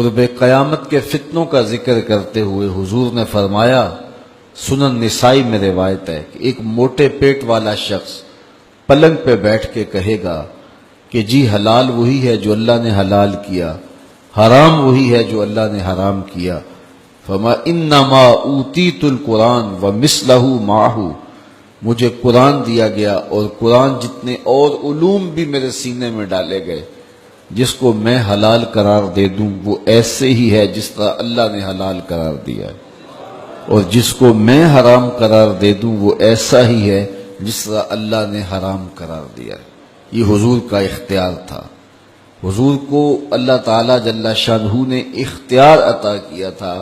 قرب قیامت کے فتنوں کا ذکر کرتے ہوئے حضور نے فرمایا، سنن نسائی میں روایت ہے کہ ایک موٹے پیٹ والا شخص پلنگ پہ بیٹھ کے کہے گا کہ جی حلال وہی ہے جو اللہ نے حلال کیا، حرام وہی ہے جو اللہ نے حرام کیا۔ فرمایا انما اوتیت القرآن ومثلہ معہ، مجھے قرآن دیا گیا اور قرآن جتنے اور علوم بھی میرے سینے میں ڈالے گئے، جس کو میں حلال قرار دے دوں وہ ایسے ہی ہے جس طرح اللہ نے حلال قرار دیا ہے، اور جس کو میں حرام قرار دے دوں وہ ایسا ہی ہے جس طرح اللہ نے حرام قرار دیا ہے۔ یہ حضور کا اختیار تھا۔ حضور کو اللہ تعالیٰ جل شانہ نے اختیار عطا کیا تھا،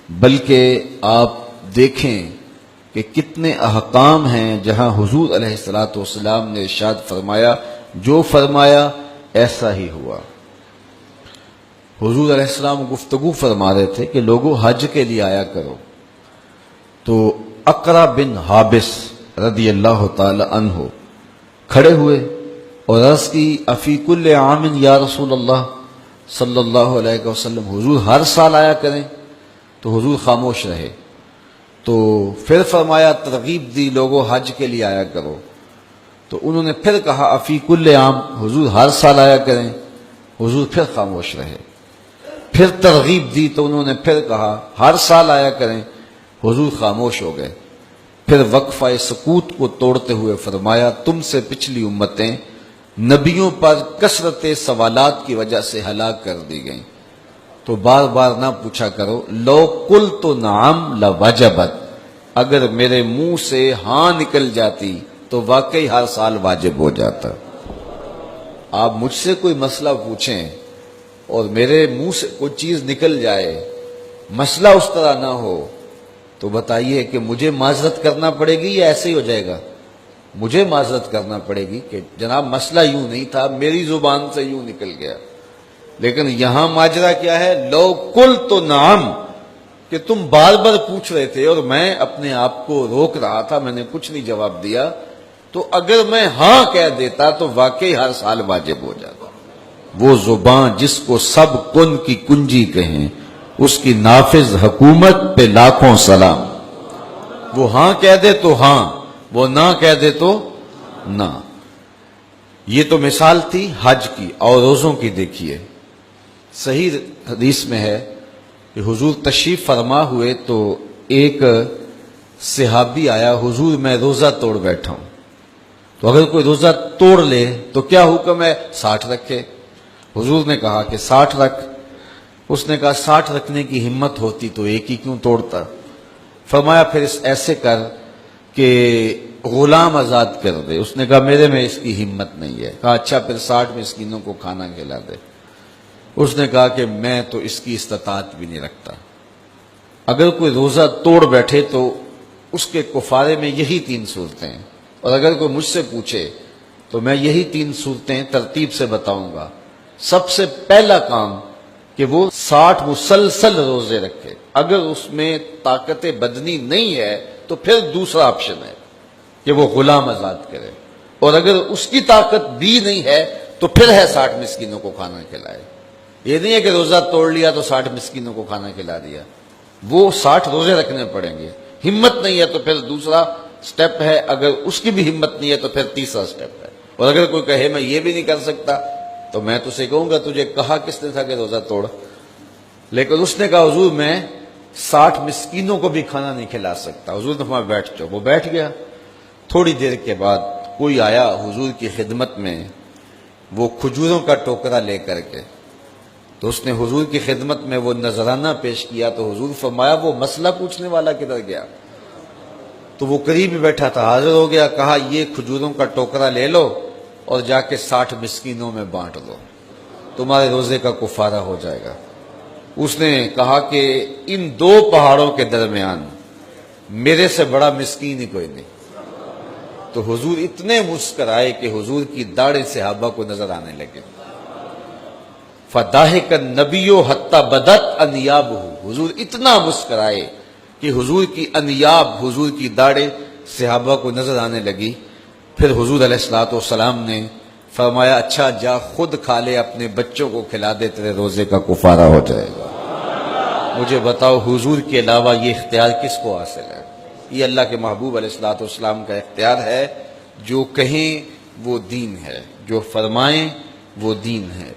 بلکہ آپ دیکھیں کہ کتنے احکام ہیں جہاں حضور علیہ السلام نے ارشاد فرمایا، جو فرمایا ایسا ہی ہوا۔ حضور علیہ السلام گفتگو فرما رہے تھے کہ لوگوں حج کے لیے آیا کرو، تو اقرا بن حابس رضی اللہ تعالی عنہ کھڑے ہوئے اور عرض کی افی کل عام یا رسول اللہ صلی اللہ علیہ وسلم، حضور ہر سال آیا کریں؟ تو حضور خاموش رہے۔ تو پھر فرمایا، ترغیب دی لوگوں حج کے لیے آیا کرو، تو انہوں نے پھر کہا افی کل عام، حضور ہر سال آیا کریں؟ حضور پھر خاموش رہے۔ پھر ترغیب دی تو انہوں نے پھر کہا ہر سال آیا کریں، حضور خاموش ہو گئے۔ پھر وقفہ سکوت کو توڑتے ہوئے فرمایا، تم سے پچھلی امتیں نبیوں پر کثرت سوالات کی وجہ سے ہلاک کر دی گئیں، تو بار بار نہ پوچھا کرو، لو قلت نعم لوجبت، اگر میرے منہ سے ہاں نکل جاتی تو واقعی ہر سال واجب ہو جاتا۔ آپ مجھ سے کوئی مسئلہ پوچھیں اور میرے منہ سے کوئی چیز نکل جائے، مسئلہ اس طرح نہ ہو، تو بتائیے کہ مجھے معذرت کرنا پڑے گی یا ایسے ہی ہو جائے گا؟ مجھے معذرت کرنا پڑے گی کہ جناب مسئلہ یوں نہیں تھا، میری زبان سے یوں نکل گیا۔ لیکن یہاں ماجرا کیا ہے؟ لو قلت نعم، کہ تم بار بار پوچھ رہے تھے اور میں اپنے آپ کو روک رہا تھا، میں نے کچھ نہیں جواب دیا، تو اگر میں ہاں کہہ دیتا تو واقعی ہر سال واجب ہو جاتا۔ وہ زبان جس کو سب کن کی کنجی کہیں، اس کی نافذ حکومت پہ لاکھوں سلام۔ وہ ہاں کہہ دے تو ہاں، وہ نہ کہہ دے تو نہ۔ یہ تو مثال تھی حج کی، اور روزوں کی دیکھیے۔ صحیح حدیث میں ہے کہ حضور تشریف فرما ہوئے تو ایک صحابی آیا، حضور میں روزہ توڑ بیٹھا ہوں، تو اگر کوئی روزہ توڑ لے تو کیا حکم ہے؟ 60 رکھے۔ حضور نے کہا کہ 60 رکھ۔ اس نے کہا 60 رکھنے کی ہمت ہوتی تو ایک ہی کیوں توڑتا؟ فرمایا پھر ایسے کر کہ غلام آزاد کر دے۔ اس نے کہا میرے میں اس کی ہمت نہیں ہے۔ کہا اچھا پھر 60 مسکینوں کو کھانا کھلا دے۔ اس نے کہا کہ میں تو اس کی استطاعت بھی نہیں رکھتا۔ اگر کوئی روزہ توڑ بیٹھے تو اس کے کفارے میں یہی 3 صورتیں ہیں، اور اگر کوئی مجھ سے پوچھے تو میں یہی 3 صورتیں ترتیب سے بتاؤں گا۔ سب سے پہلا کام کہ وہ 60 مسلسل روزے رکھے۔ اگر اس میں طاقت بدنی نہیں ہے تو پھر دوسرا آپشن ہے کہ وہ غلام آزاد کرے، اور اگر اس کی طاقت بھی نہیں ہے تو پھر ہے 60 مسکینوں کو کھانا کھلائے۔ یہ نہیں ہے کہ روزہ توڑ لیا تو 60 مسکینوں کو کھانا کھلا دیا، وہ 60 روزے رکھنے پڑیں گے۔ ہمت نہیں ہے تو پھر دوسرا سٹیپ ہے، اگر اس کی بھی ہمت نہیں ہے تو پھر تیسرا سٹیپ ہے۔ اور اگر کوئی کہے میں یہ بھی نہیں کر سکتا تو میں تو سے کہوں گا تجھے کہا کس نے تھا کہ روزہ توڑ؟ لیکن اس نے کہا حضور میں 60 مسکینوں کو بھی کھانا نہیں کھلا سکتا۔ حضور نے فرمایا بیٹھ جاؤ۔ وہ بیٹھ گیا۔ تھوڑی دیر کے بعد کوئی آیا حضور کی خدمت میں، وہ کھجوروں کا ٹوکرا لے کر کے، تو اس نے حضور کی خدمت میں وہ نذرانہ پیش کیا، تو حضور فرمایا وہ مسئلہ پوچھنے والا کدھر گیا؟ تو وہ قریب ہی بیٹھا تھا، حاضر ہو گیا۔ کہا یہ کھجوروں کا ٹوکرا لے لو اور جا کے 60 مسکینوں میں بانٹ دو، تمہارے روزے کا کفارہ ہو جائے گا۔ اس نے کہا کہ ان 2 پہاڑوں کے درمیان میرے سے بڑا مسکین ہی کوئی نہیں۔ تو حضور اتنے مسکرائے کہ حضور کی داڑھی صحابہ کو نظر آنے لگے۔ فَضَاحِكَ النَّبِيُّ حَتَّى بَدَتْ أَنْيَابُهُ، حضور اتنا مسکرائے کہ حضور کی انیاب، حضور کی داڑھی صحابہ کو نظر آنے لگی۔ پھر حضور علیہ الصلوۃ والسلام نے فرمایا اچھا جا خود کھا لے، اپنے بچوں کو کھلا دے، تیرے روزے کا کفارہ ہو جائے گا۔ مجھے بتاؤ حضور کے علاوہ یہ اختیار کس کو حاصل ہے؟ یہ اللہ کے محبوب علیہ الصلوۃ والسلام کا اختیار ہے، جو کہیں وہ دین ہے، جو فرمائیں وہ دین ہے۔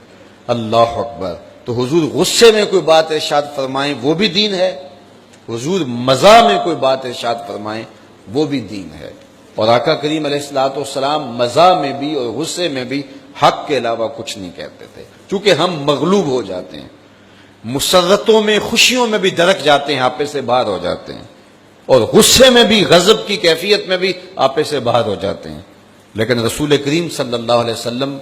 اللہ اکبر۔ تو حضور غصے میں کوئی بات ارشاد فرمائیں وہ بھی دین ہے، حضور مزاح میں کوئی بات ارشاد فرمائیں وہ بھی دین ہے۔ اور آقا کریم علیہ الصلوۃ والسلام مزاح میں بھی اور غصے میں بھی حق کے علاوہ کچھ نہیں کہتے تھے، چونکہ ہم مغلوب ہو جاتے ہیں، مسرتوں میں خوشیوں میں بھی درک جاتے ہیں، آپے سے باہر ہو جاتے ہیں، اور غصے میں بھی غضب کی کیفیت میں بھی آپے سے باہر ہو جاتے ہیں۔ لیکن رسول کریم صلی اللہ علیہ وسلم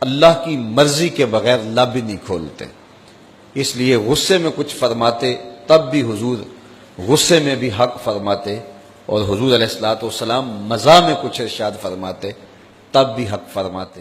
اللہ کی مرضی کے بغیر لب بھی نہیں کھولتے، اس لیے غصے میں کچھ فرماتے تب بھی حضور غصے میں بھی حق فرماتے، اور حضور علیہ الصلوۃ والسلام مزاح میں کچھ ارشاد فرماتے تب بھی حق فرماتے۔